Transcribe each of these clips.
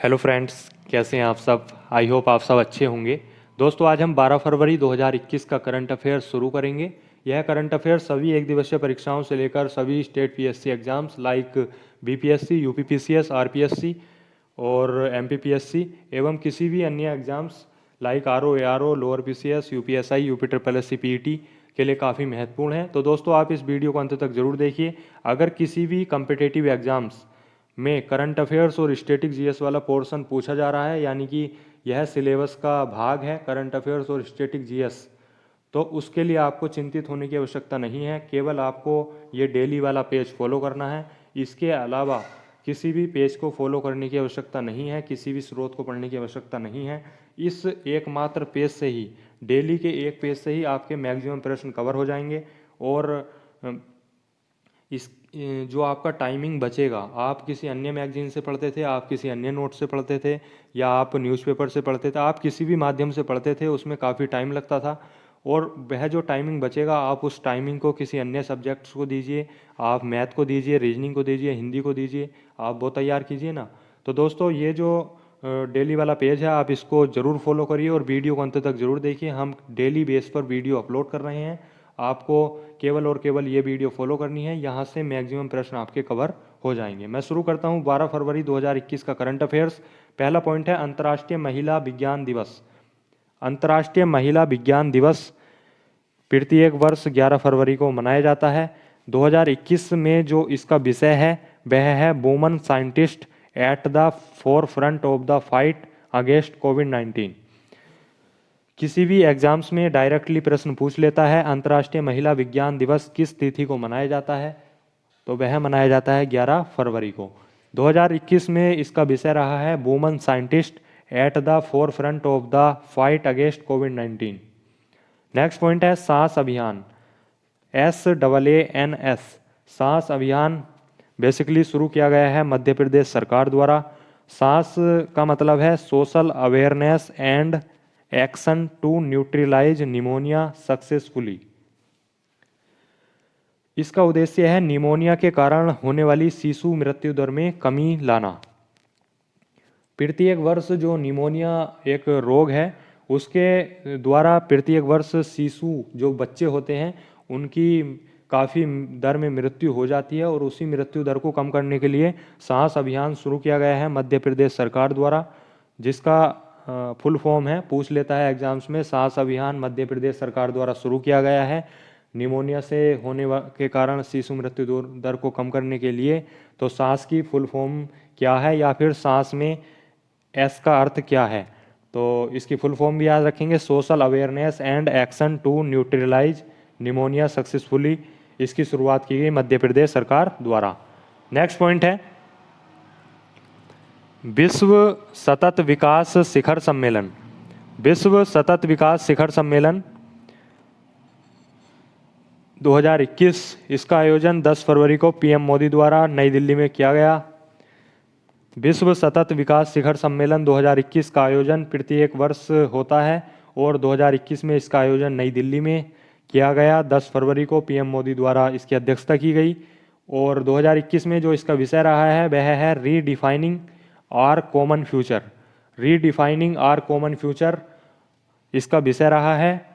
Hello friends, कैसे हैं आप सब। आई होप आप सब अच्छे होंगे। दोस्तों, आज हम 12 फरवरी 2021 का करंट अफेयर्स शुरू करेंगे। यह करंट अफेयर्स सभी एक दिवसीय परीक्षाओं से लेकर सभी state PSC exams like BPSC, UPPCS, RPSC और एमपीपीएससी एवं किसी भी अन्य exams like RO, ARO, lower PCS, UPSI, UP triple SC, PET के लिए काफ़ी महत्वपूर्ण है। तो दोस्तों, आप इस वीडियो को अंत तक जरूर देखिए। अगर किसी भी कम्पिटेटिव एग्जाम्स में करंट अफेयर्स और स्टैटिक जीएस वाला पोर्शन पूछा जा रहा है, यानी कि यह सिलेबस का भाग है करंट अफेयर्स और स्टैटिक जीएस, तो उसके लिए आपको चिंतित होने की आवश्यकता नहीं है। केवल आपको ये डेली वाला पेज फॉलो करना है। इसके अलावा किसी भी पेज को फॉलो करने की आवश्यकता नहीं है, किसी भी स्रोत को पढ़ने की आवश्यकता नहीं है। इस एकमात्र पेज से ही, डेली के एक पेज से ही आपके मैक्सिमम प्रश्न कवर हो जाएंगे। और इस जो आपका टाइमिंग बचेगा, आप किसी अन्य मैगजीन से पढ़ते थे, आप किसी अन्य नोट से पढ़ते थे, या आप न्यूज़पेपर से पढ़ते थे, आप किसी भी माध्यम से पढ़ते थे, उसमें काफ़ी टाइम लगता था। और वह जो टाइमिंग बचेगा, आप उस टाइमिंग को किसी अन्य सब्जेक्ट्स को दीजिए, आप मैथ को दीजिए, रीजनिंग को दीजिए, हिंदी को दीजिए, आप वो तैयार कीजिए ना। तो दोस्तों, ये जो डेली वाला पेज है, आप इसको ज़रूर फॉलो करिए और वीडियो को अंत तक ज़रूर देखिए। हम डेली बेस पर वीडियो अपलोड कर रहे हैं। आपको केवल और केवल ये वीडियो फॉलो करनी है, यहाँ से मैक्सिमम प्रश्न आपके कवर हो जाएंगे। मैं शुरू करता हूँ 12 फरवरी 2021 का करंट अफेयर्स। पहला पॉइंट है अंतर्राष्ट्रीय महिला विज्ञान दिवस। अंतर्राष्ट्रीय महिला विज्ञान दिवस प्रत्येक वर्ष 11 फरवरी को मनाया जाता है। 2021 में जो इसका विषय है वह है woman scientist at the forefront of the fight against कोविड-19। किसी भी एग्जाम्स में डायरेक्टली प्रश्न पूछ लेता है, अंतर्राष्ट्रीय महिला विज्ञान दिवस किस तिथि को मनाया जाता है, तो वह मनाया जाता है 11 फरवरी को। 2021 में इसका विषय रहा है woman scientist at the forefront of the fight against covid. Next point है सांस अभियान, SAANS। सांस अभियान बेसिकली शुरू किया गया है मध्य प्रदेश सरकार द्वारा। सांस का मतलब है social awareness and action to neutralise pneumonia successfully. इसका उद्देश्य है निमोनिया के कारण होने वाली शिशु मृत्यु दर में कमी लाना। प्रत्येक वर्ष जो निमोनिया एक रोग है, उसके द्वारा प्रत्येक वर्ष शिशु जो बच्चे होते हैं उनकी काफ़ी दर में मृत्यु हो जाती है, और उसी मृत्यु दर को कम करने के लिए सांस अभियान शुरू किया गया है मध्य प्रदेश सरकार द्वारा, जिसका फुल फॉर्म है, पूछ लेता है एग्जाम्स में, सांस अभियान मध्य प्रदेश सरकार द्वारा शुरू किया गया है निमोनिया से होने के कारण शिशु मृत्यु दर को कम करने के लिए। तो सांस की फुल फॉर्म क्या है, या फिर सांस में एस का अर्थ क्या है, तो इसकी फुल फॉर्म भी याद रखेंगे, social awareness and action to neutralise pneumonia successfully. इसकी शुरुआत की गई मध्य प्रदेश सरकार द्वारा। नेक्स्ट पॉइंट है विश्व सतत विकास शिखर सम्मेलन। विश्व सतत विकास शिखर सम्मेलन 2021, इसका आयोजन 10 फरवरी को पीएम मोदी द्वारा नई दिल्ली में किया गया। विश्व सतत विकास शिखर सम्मेलन 2021 का आयोजन प्रत्येक वर्ष होता है, और 2021 में इसका आयोजन नई दिल्ली में किया गया। 10 फरवरी को पीएम मोदी द्वारा इसकी अध्यक्षता की गई। और 2021 में जो इसका विषय रहा है वह है redefining our common future. Redefining our common future इसका विषय रहा है।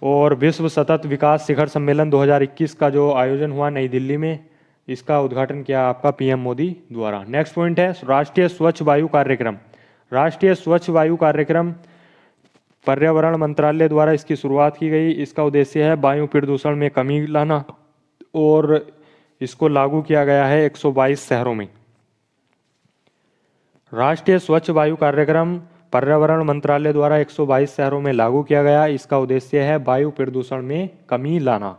और विश्व सतत विकास शिखर सम्मेलन 2021 का जो आयोजन हुआ नई दिल्ली में, इसका उद्घाटन किया आपका पीएम मोदी द्वारा। नेक्स्ट पॉइंट है राष्ट्रीय स्वच्छ वायु कार्यक्रम। राष्ट्रीय स्वच्छ वायु कार्यक्रम पर्यावरण मंत्रालय द्वारा इसकी शुरुआत की गई। इसका उद्देश्य है वायु प्रदूषण में कमी लाना, और इसको लागू किया गया है 122 शहरों में। राष्ट्रीय स्वच्छ वायु कार्यक्रम पर्यावरण मंत्रालय द्वारा 122 शहरों में लागू किया गया। इसका उद्देश्य है वायु प्रदूषण में कमी लाना।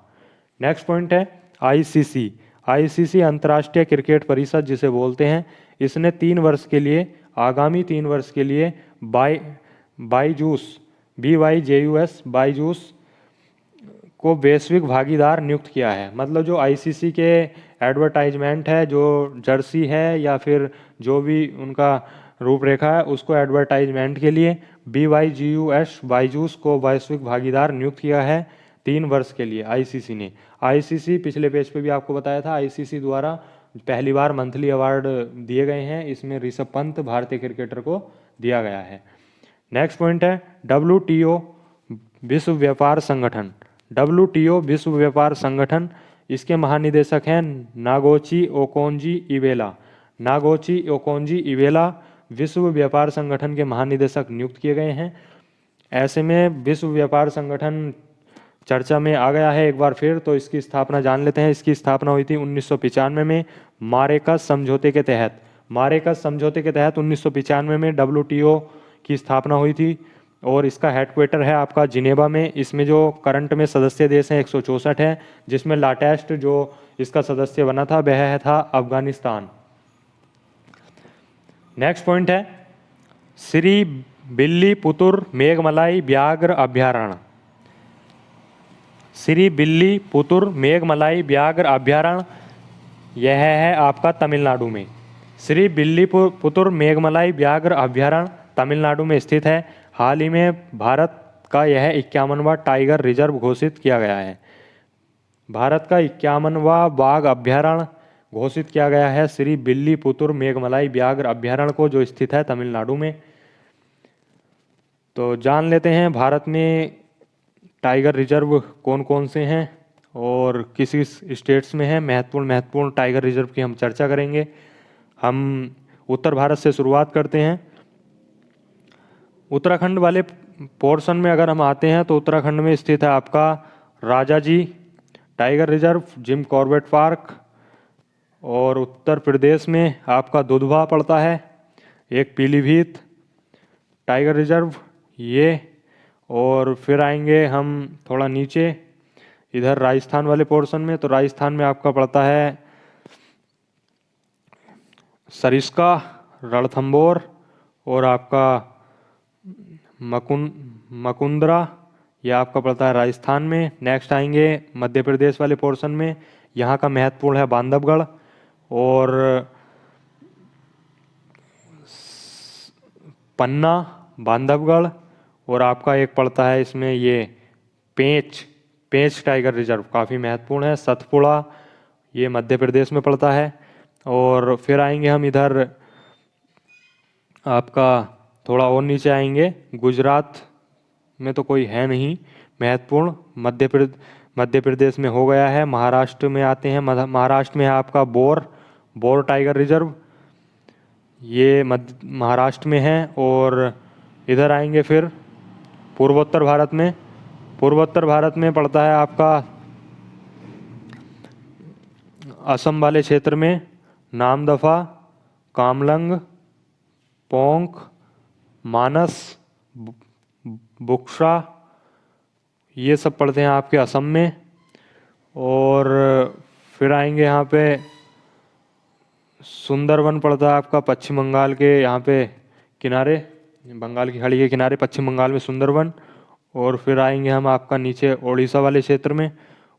नेक्स्ट पॉइंट है आईसीसी। आईसीसी अंतर्राष्ट्रीय क्रिकेट परिषद जिसे बोलते हैं, इसने 3 वर्ष के लिए, आगामी 3 वर्ष के लिए बायजूस BYJUS बायजूस को वैश्विक भागीदार नियुक्त किया है। मतलब जो आईसीसी के एडवर्टाइजमेंट है, जो जर्सी है, या फिर जो भी उनका रूपरेखा है, उसको एडवर्टाइजमेंट के लिए BYJUS बायजूस को वैश्विक भागीदार नियुक्त किया है 3 वर्ष के लिए आईसीसी ने। आईसीसी पिछले पेज पे भी आपको बताया था, आईसीसी द्वारा पहली बार मंथली अवार्ड दिए गए हैं, इसमें ऋषभ पंत भारतीय क्रिकेटर को दिया गया है। नेक्स्ट पॉइंट है WTO विश्व व्यापार संगठन। WTO विश्व व्यापार संगठन, इसके महानिदेशक हैं नागोची ओकोंजी इवेला। नागोची ओकोंजी इवेला विश्व व्यापार संगठन के महानिदेशक नियुक्त किए गए हैं। ऐसे में विश्व व्यापार संगठन चर्चा में आ गया है एक बार फिर, तो इसकी स्थापना जान लेते हैं। इसकी स्थापना हुई थी 1995 में मारेकस समझौते के तहत। मारेकस समझौते के तहत 1995 में WTO की स्थापना हुई थी और इसका हेडक्वार्टर है आपका जिनेवा में। इसमें जो करंट में सदस्य देश हैं 164 हैं, जिसमें लाटेस्ट जो इसका सदस्य बना था वह था अफगानिस्तान। नेक्स्ट पॉइंट है श्री बिल्लीपुतुर मेघमलाई व्याघ्र अभ्यारण्य। श्री बिल्लीपुतुर मेघमलाई व्याघ्र अभ्यारण्य यह है आपका तमिलनाडु में। श्री बिल्लीपुतुर मेघमलाई व्याघ्र अभ्यारण्य तमिलनाडु में स्थित है। हाल ही में भारत का यह 51वां टाइगर रिजर्व घोषित किया गया है। भारत का 51वां बाघ अभ्यारण्य घोषित किया गया है श्री बिल्लीपुतुर मेघमलाई व्याघ्र अभ्यारण्य को, जो स्थित है तमिलनाडु में। तो जान लेते हैं भारत में टाइगर रिजर्व कौन कौन से हैं और किस किस स्टेट्स में हैं। महत्वपूर्ण टाइगर रिजर्व की हम चर्चा करेंगे। हम उत्तर भारत से शुरुआत करते हैं। उत्तराखंड वाले पोर्शन में अगर हम आते हैं तो उत्तराखंड में स्थित है आपका Rajaji tiger reserve, Jim Corbett park, और उत्तर प्रदेश में आपका दुधवा पड़ता है, एक पीलीभीत टाइगर रिजर्व ये। और फिर आएंगे हम थोड़ा नीचे इधर राजस्थान वाले पोर्शन में, तो राजस्थान में आपका पड़ता है सरिस्का, रणथंभौर और आपका मुकुंदरा, ये आपका पड़ता है राजस्थान में। नेक्स्ट आएंगे मध्य प्रदेश वाले पोर्शन में, यहाँ का महत्वपूर्ण है बांधवगढ़ और पन्ना, बांधवगढ़, और आपका एक पड़ता है इसमें ये पेंच टाइगर रिजर्व, काफ़ी महत्वपूर्ण है। सतपुड़ा ये मध्य प्रदेश में पड़ता है। और फिर आएंगे हम इधर आपका थोड़ा और नीचे आएंगे, गुजरात में तो कोई है नहीं महत्वपूर्ण, मध्य प्रदेश में हो गया है। महाराष्ट्र में आते हैं, महाराष्ट्र में है आपका बोर टाइगर रिजर्व, ये महाराष्ट्र में है। और इधर आएंगे फिर पूर्वोत्तर भारत में पड़ता है आपका असम वाले क्षेत्र में नामदफा, कामलंग, पोंक, मानस, बुक्सा, ये सब पड़ते हैं आपके असम में। और फिर आएंगे यहाँ पे सुंदरवन पड़ता है आपका पश्चिम बंगाल के यहाँ पे किनारे, बंगाल की खाड़ी के किनारे पश्चिम बंगाल में सुंदरवन। और फिर आएंगे हम आपका नीचे ओडिशा वाले क्षेत्र में,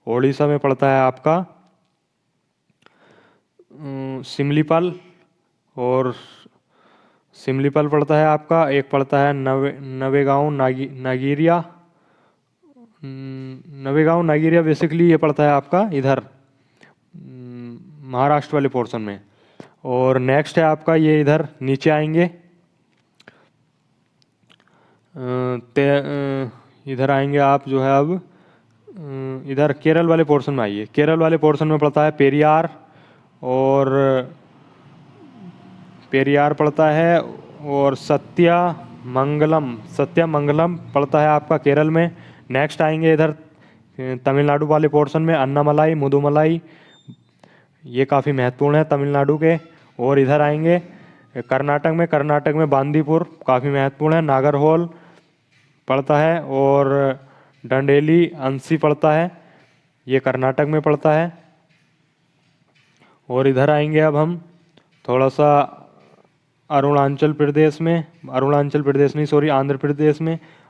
ओडिशा में पड़ता है आपका सिमलीपाल, और सिमलीपाल पड़ता है आपका, एक पड़ता है नवेगांव नागीरिया बेसिकली ये पड़ता है आपका इधर महाराष्ट्र वाले पोर्शन में। और नेक्स्ट है आपका ये इधर नीचे आएंगे इधर आएंगे आप जो है अब इधर केरल वाले पोर्शन में आइए। केरल वाले पोर्शन में पड़ता है पेरियार, और पेरियार पड़ता है, और सत्यमंगलम पड़ता है आपका केरल में। नेक्स्ट आएंगे इधर तमिलनाडु वाले पोर्शन में अन्नामलाई, मुदुमलाई, ये काफ़ी महत्वपूर्ण है तमिलनाडु के। और इधर आएंगे कर्नाटक में बांदीपुर काफ़ी महत्वपूर्ण है, नागरहोल पड़ता है, और डंडेली अंसी पड़ता है, ये कर्नाटक में पड़ता है। और इधर आएंगे अब हम थोड़ा सा आंध्र प्रदेश में।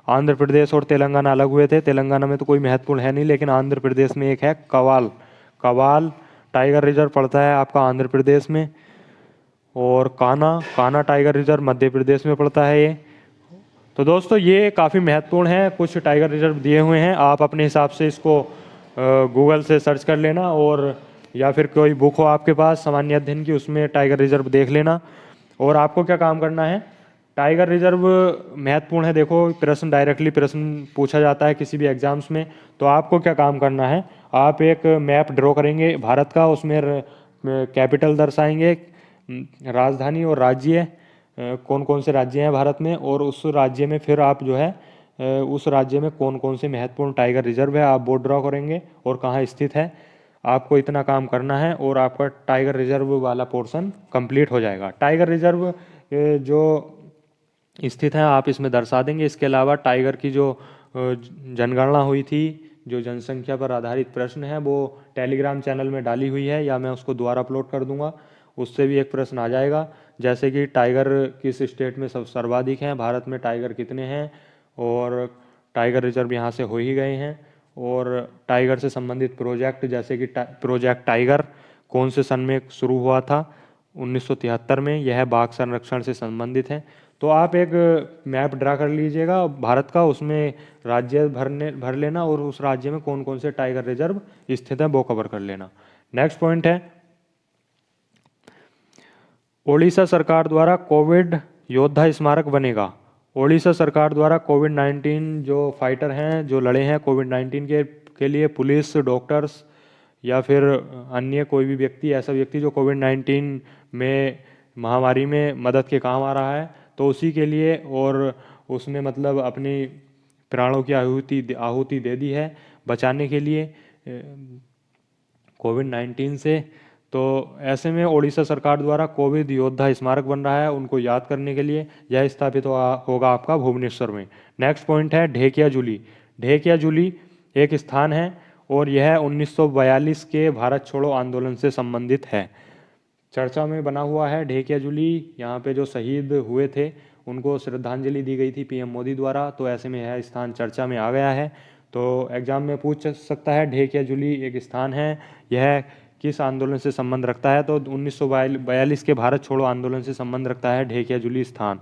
आंध्र प्रदेश और तेलंगाना अलग हुए थे, तेलंगाना में तो कोई महत्वपूर्ण है नहीं, लेकिन आंध्र प्रदेश में एक है कवाल टाइगर रिजर्व पड़ता है आपका आंध्र प्रदेश में। और काना टाइगर रिजर्व मध्य प्रदेश में पड़ता है ये। तो दोस्तों ये काफ़ी महत्वपूर्ण है, कुछ टाइगर रिजर्व दिए हुए हैं, आप अपने हिसाब से इसको गूगल से सर्च कर लेना और या फिर कोई बुक हो आपके पास सामान्य अध्ययन की, उसमें टाइगर रिजर्व देख लेना। और आपको क्या काम करना है, टाइगर रिजर्व महत्वपूर्ण है। देखो प्रश्न डायरेक्टली प्रश्न पूछा जाता है किसी भी एग्जाम्स में, तो आपको क्या काम करना है, आप एक मैप ड्रॉ करेंगे भारत का, उसमें कैपिटल दर्शाएंगे, राजधानी और राज्य, कौन कौन से राज्य हैं भारत में, और उस राज्य में फिर आप जो है उस राज्य में कौन कौन से महत्वपूर्ण टाइगर रिजर्व है आप बोर्ड ड्रॉ करेंगे और कहाँ स्थित है। आपको इतना काम करना है और आपका टाइगर रिजर्व वाला पोर्शन कंप्लीट हो जाएगा। टाइगर रिजर्व जो स्थित है आप इसमें दर्शा देंगे। इसके अलावा टाइगर की जो जनगणना हुई थी, जो जनसंख्या पर आधारित प्रश्न है, वो टेलीग्राम चैनल में डाली हुई है, या मैं उसको दोबारा अपलोड कर दूंगा, उससे भी एक प्रश्न आ जाएगा। जैसे कि टाइगर किस स्टेट में सब सर्वाधिक हैं, भारत में टाइगर कितने हैं, और टाइगर रिजर्व यहाँ से हो ही गए हैं, और टाइगर से संबंधित प्रोजेक्ट जैसे कि प्रोजेक्ट टाइगर कौन से सन में शुरू हुआ था, 1973 में, यह बाघ संरक्षण से संबंधित है। तो आप एक मैप ड्रा कर लीजिएगा भारत का, उसमें राज्य भर लेना और उस राज्य में कौन कौन से टाइगर रिजर्व स्थित है वो कवर कर लेना। नेक्स्ट पॉइंट है, ओडिशा सरकार द्वारा कोविड योद्धा स्मारक बनेगा। ओडिशा सरकार द्वारा कोविड-19 जो फाइटर हैं, जो लड़े हैं कोविड-19 के लिए, पुलिस, डॉक्टर्स या फिर अन्य कोई भी व्यक्ति, ऐसा व्यक्ति जो कोविड-19 में महामारी में मदद के काम आ रहा है, तो उसी के लिए, और उसने मतलब अपनी प्राणों की आहुति दे दी है बचाने के लिए कोविड-19 से। तो ऐसे में ओडिशा सरकार द्वारा कोविड योद्धा स्मारक बन रहा है, उनको याद करने के लिए। यह स्थापित होगा आपका भुवनेश्वर में। नेक्स्ट पॉइंट है ढेकिया जूली। ढेकिया जूली एक स्थान है और यह 1942 के भारत छोड़ो आंदोलन से संबंधित है। चर्चा में बना हुआ है ढेकिया जूली। यहाँ पे जो शहीद हुए थे उनको श्रद्धांजलि दी गई थी पीएम मोदी द्वारा, तो ऐसे में यह स्थान चर्चा में आ गया है। तो एग्जाम में पूछ सकता है ढेकिया जूली एक स्थान है, यह किस आंदोलन से संबंध रखता है, तो 1942 के भारत छोड़ो आंदोलन से संबंध रखता है ढेकिया जूली स्थान।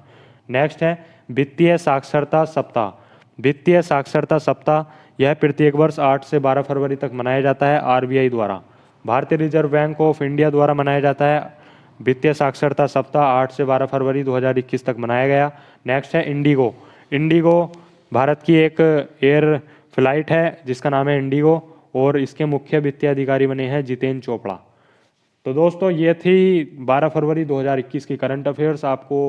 नेक्स्ट है वित्तीय साक्षरता सप्ताह। वित्तीय साक्षरता सप्ताह यह प्रत्येक वर्ष 8 से 12 फरवरी तक मनाया जाता है आरबीआई द्वारा, भारतीय रिजर्व बैंक ऑफ इंडिया द्वारा मनाया जाता है। वित्तीय साक्षरता सप्ताह 8 से 12 फरवरी 2021 तक मनाया गया। नेक्स्ट है इंडिगो। इंडिगो भारत की एक एयर फ्लाइट है जिसका नाम है इंडिगो, और इसके मुख्य वित्तीय अधिकारी बने हैं जितेंद्र चोपड़ा। तो दोस्तों ये थी 12 फरवरी 2021 की करंट अफेयर्स। आपको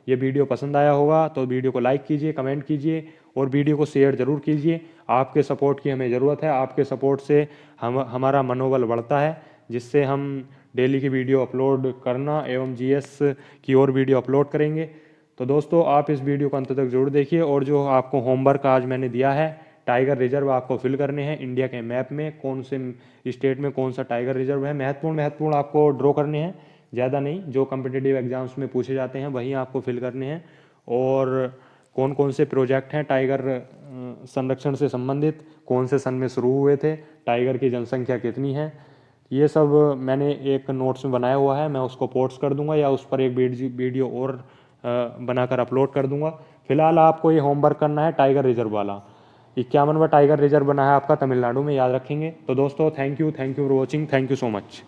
ये वीडियो पसंद आया होगा तो वीडियो को लाइक कीजिए, कमेंट कीजिए और वीडियो को शेयर जरूर कीजिए। आपके सपोर्ट की हमें ज़रूरत है। आपके सपोर्ट से हमारा मनोबल बढ़ता है, जिससे हम डेली की वीडियो अपलोड करना एवं जीएस की और वीडियो अपलोड करेंगे। तो दोस्तों आप इस वीडियो को अंत तक जरूर देखिए, और जो आपको होमवर्क आज मैंने दिया है, टाइगर रिजर्व आपको फिल करने हैं इंडिया के मैप में, कौन से स्टेट में कौन सा टाइगर रिजर्व है, महत्वपूर्ण आपको ड्रॉ करने हैं, ज़्यादा नहीं, जो कम्पिटिटिव एग्जाम्स में पूछे जाते हैं वही आपको फिल करने हैं। और कौन कौन से प्रोजेक्ट हैं टाइगर संरक्षण से संबंधित, कौन से सन में शुरू हुए थे, टाइगर की जनसंख्या कितनी है, ये सब मैंने एक नोट्स में बनाया हुआ है। मैं उसको पोस्ट कर दूंगा या उस पर एक वीडियो और बनाकर अपलोड कर दूंगा। फिलहाल आपको ये होमवर्क करना है टाइगर रिजर्व वाला। 51वां टाइगर रिजर्व बना है आपका तमिलनाडु में, याद रखेंगे। तो दोस्तों thank you for watching, thank you so much.